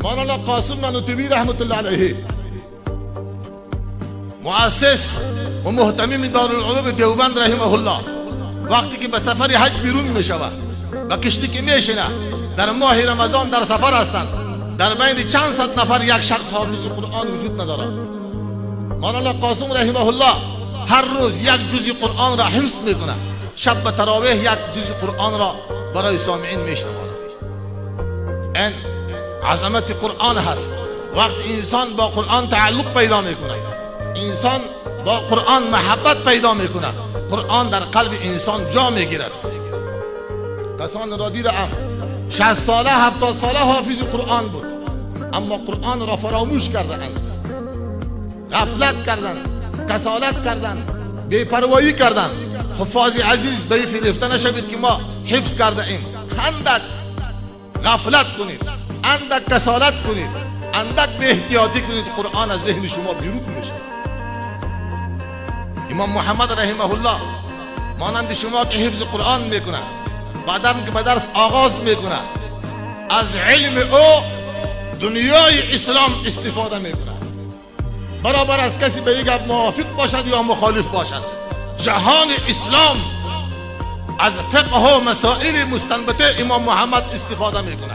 مولانا قاسم نانوتوی رحمت الله علیه مؤسس و محتمیم دارالعلوم دیوبند رحمه الله وقتی که به سفر حج بیرون می شود و کشتی که میشینه در ماه رمضان در سفر هستند، در بین چند صد نفر یک شخص حافظ قرآن وجود ندارد. مولانا قاسم رحمه الله هر روز یک جزء قرآن را حفظ میکنه، شب به تراویح یک جزء قرآن را برای سامعین میشنواند. این عظمت قرآن هست. وقتی انسان با قرآن تعلق پیدا میکنه، انسان با قرآن محبت پیدا میکنه، قرآن در قلب انسان جا میگیرد. کسان را دیدم 60 ساله 70 ساله حافظ قرآن بود، اما قرآن را فراموش کردند، غفلت کردند، کسالت کردند، بی‌پروایی کردند. حفاظ عزیز به این فریفته نشوید که ما حفظ کرده ایم. اندک غفلت کنید، اندک کسالت کنید، اندک به احتیاطی کنید، قرآن از ذهن شما بیرون میشه. امام محمد رحمه الله مانند شما که حفظ قرآن میکنه، بعداً که به درس آغاز میکنه، از علم او دنیای اسلام استفاده میکنه، برابر از کسی به یک موافق باشد یا مخالف باشد. جهان اسلام از فقه و مسائل مستنبطه امام محمد استفاده میکنه.